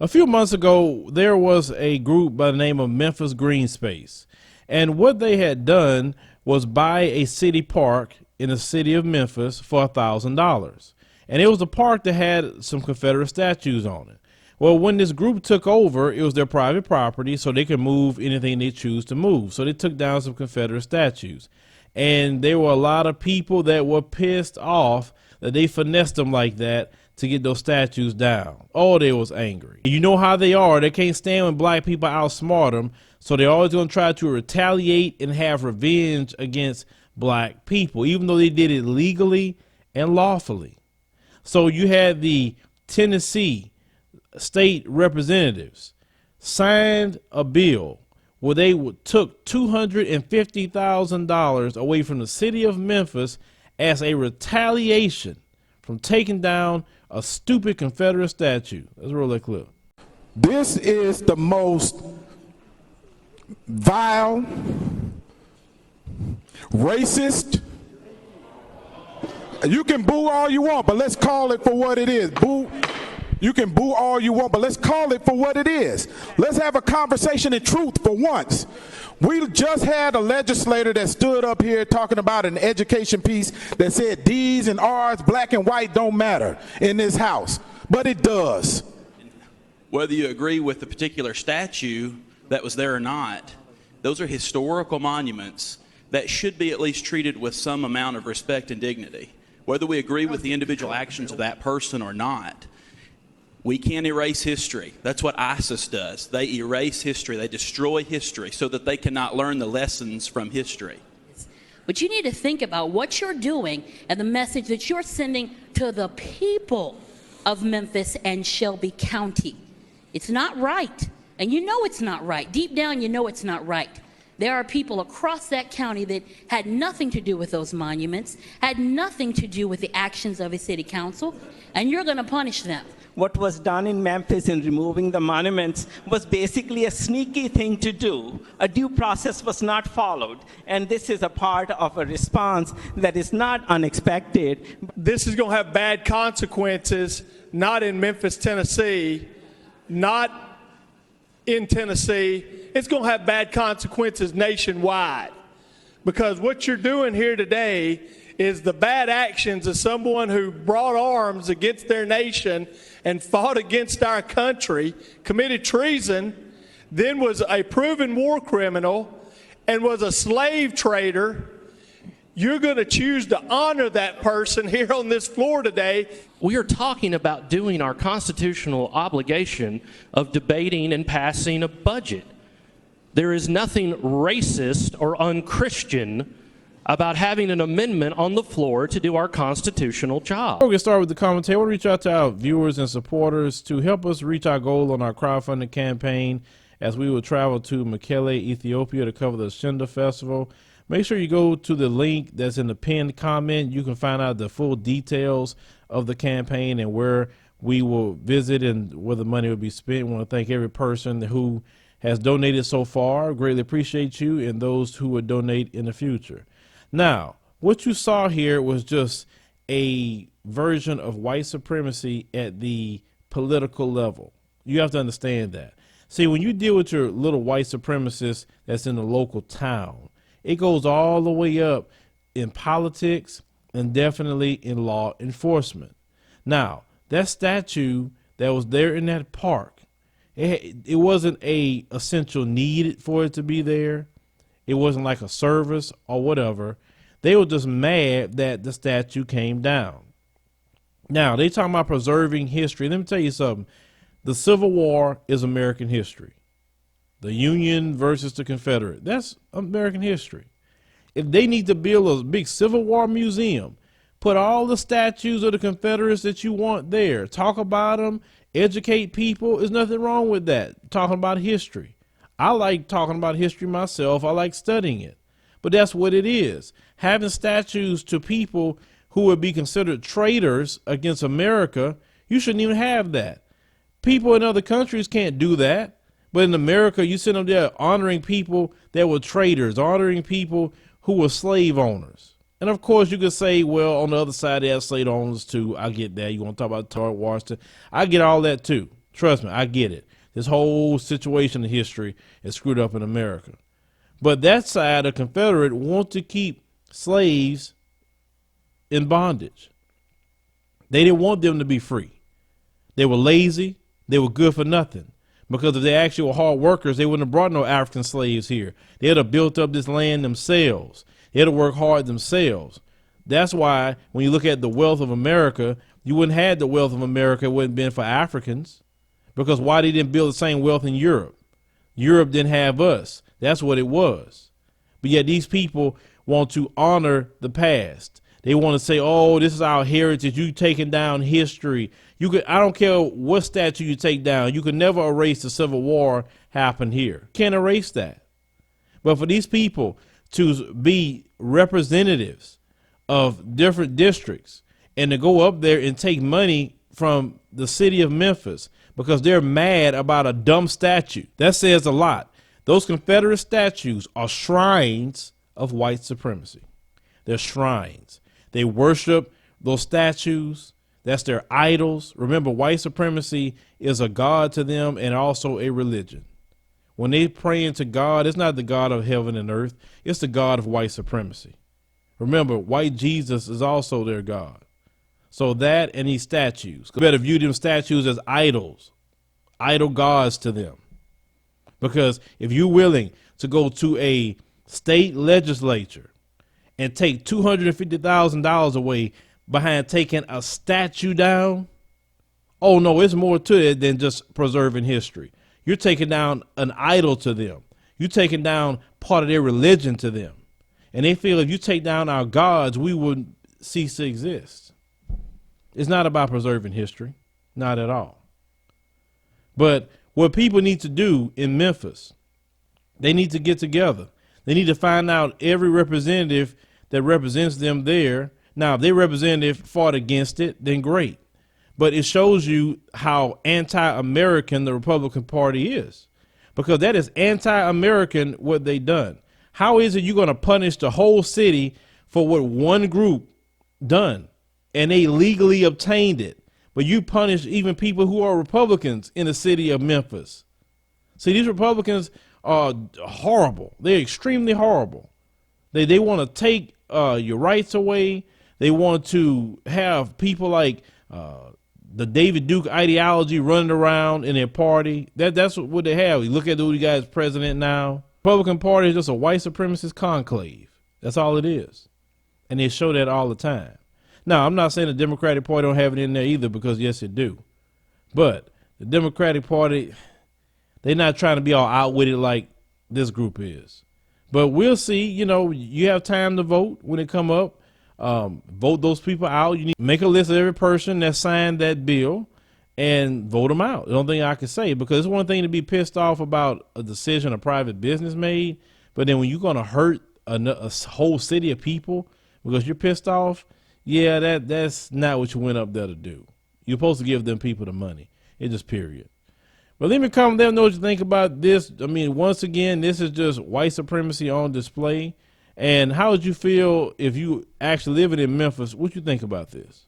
A few months ago, there was a group by the name of Memphis Green Space. And what they had done was buy a city park in the city of Memphis for $1,000. And it was a park that had some Confederate statues on it. Well, when this group took over, it was their private property, so they could move anything they choose to move. So they took down some Confederate statues. And there were a lot of people that were pissed off that they finessed them like that to get those statues down. Oh, they was angry. You know how they are. They can't stand when black people outsmart them, so they're always going to try to retaliate and have revenge against black people, even though they did it legally and lawfully. So you had the Tennessee state representatives signed a bill where they took $250,000 away from the city of Memphis as a retaliation from taking down a stupid Confederate statue. Let's roll that clip. This is the most vile, racist. You can boo all you want, but let's call it for what it is. Boo. You can boo all you want, but let's call it for what it is. Let's have a conversation in truth for once. We just had a legislator that stood up here talking about an education piece that said D's and R's, black and white, don't matter in this house, but it does. Whether you agree with the particular statue that was there or not, those are historical monuments that should be at least treated with some amount of respect and dignity. Whether we agree with the individual actions of that person or not, we can't erase history. That's what ISIS does. They erase history. They destroy history so that they cannot learn the lessons from history. But you need to think about what you're doing and the message that you're sending to the people of Memphis and Shelby County. It's not right. And you know it's not right. Deep down, you know it's not right. There are people across that county that had nothing to do with those monuments, had nothing to do with the actions of a city council, and you're going to punish them. What was done in Memphis in removing the monuments was basically a sneaky thing to do. A due process was not followed, and this is a part of a response that is not unexpected. This is going to have bad consequences, not in Memphis, Tennessee, not in Tennessee. It's going to have bad consequences nationwide, because what you're doing here today is the bad actions of someone who brought arms against their nation and fought against our country, committed treason, then was a proven war criminal, and was a slave trader. You're going to choose to honor that person here on this floor today. We are talking about doing our constitutional obligation of debating and passing a budget. There is nothing racist or unchristian about having an amendment on the floor to do our constitutional job. Before we get started with the commentary, I want to reach out to our viewers and supporters to help us reach our goal on our crowdfunding campaign as we will travel to Mekelle, Ethiopia to cover the Shinda Festival. Make sure you go to the link that's in the pinned comment. You can find out the full details of the campaign and where we will visit and where the money will be spent. I want to thank every person who has donated so far. Greatly appreciate you and those who will donate in the future. Now, what you saw here was just a version of white supremacy at the political level. You have to understand that. See, when you deal with your little white supremacist that's in the local town, it goes all the way up in politics and definitely in law enforcement. Now, that statue that was there in that park, it wasn't a essential need for it to be there. It wasn't like a service or whatever. They were just mad that the statue came down. Now, they talking about preserving history. Let me tell you something. The Civil War is American history. The Union versus the Confederate, that's American history. If they need to build a big Civil War museum, put all the statues of the Confederates that you want there, talk about them, educate people. There's nothing wrong with that, talking about history. I like talking about history myself. I like studying it. But that's what it is. Having statues to people who would be considered traitors against America, you shouldn't even have that. People in other countries can't do that. But in America, you sit up there honoring people that were traitors, honoring people who were slave owners. And of course, you could say, well, on the other side, they have slave owners too. I get that. You want to talk about George Washington. I get all that too. Trust me, I get it. This whole situation in history is screwed up in America. But that side, the Confederate, want to keep slaves in bondage. They didn't want them to be free. They were lazy. They were good for nothing. Because if they actually were hard workers, they wouldn't have brought no African slaves here. They'd have built up this land themselves. They'd have worked hard themselves. That's why when you look at the wealth of America, you wouldn't have the wealth of America if it wouldn't been for Africans. Because why they didn't build the same wealth in Europe? Europe didn't have us. That's what it was. But yet these people want to honor the past. They want to say, oh, this is our heritage. You taking down history. You could, I don't care what statue you take down. You could never erase the Civil War happened here. Can't erase that. But for these people to be representatives of different districts and to go up there and take money from the city of Memphis because they're mad about a dumb statue, that says a lot. Those Confederate statues are shrines of white supremacy. They're shrines. They worship those statues. That's their idols. Remember, white supremacy is a god to them and also a religion. When they praying to God, it's not the God of heaven and earth. It's the God of white supremacy. Remember, white Jesus is also their God. So that and these statues, you better view them statues as idols, idol gods to them. Because if you're willing to go to a state legislature and take $250,000 away behind taking a statue down, oh no, it's more to it than just preserving history. You're taking down an idol to them. You're taking down part of their religion to them. And they feel if you take down our gods, we would cease to exist. It's not about preserving history, not at all. But what people need to do in Memphis, they need to get together. They need to find out every representative that represents them there. Now, if their representative fought against it, then great. But it shows you how anti-American the Republican Party is, because that is anti-American what they done. How is it you're going to punish the whole city for what one group done and they legally obtained it? But you punish even people who are Republicans in the city of Memphis. See, these Republicans are horrible. They're extremely horrible. They want to take your rights away. They want to have people like the David Duke ideology running around in their party. That's what they have. You look at who you guys president now. Republican Party is just a white supremacist conclave. That's all it is. And they show that all the time. Now, I'm not saying the Democratic Party don't have it in there either, because yes, it do. But the Democratic Party, they're not trying to be all outwitted like this group is. But we'll see. You know, you have time to vote when it come up. Vote those people out. You need to make a list of every person that signed that bill and vote them out. The only thing I can say, because it's one thing to be pissed off about a decision a private business made, but then when you're going to hurt a whole city of people because you're pissed off, yeah, that's not what you went up there to do. You're supposed to give them people the money. It's just period. But let me comment there, know what you think about this. I mean, once again, this is just white supremacy on display. And how would you feel if you actually living in Memphis? What you think about this?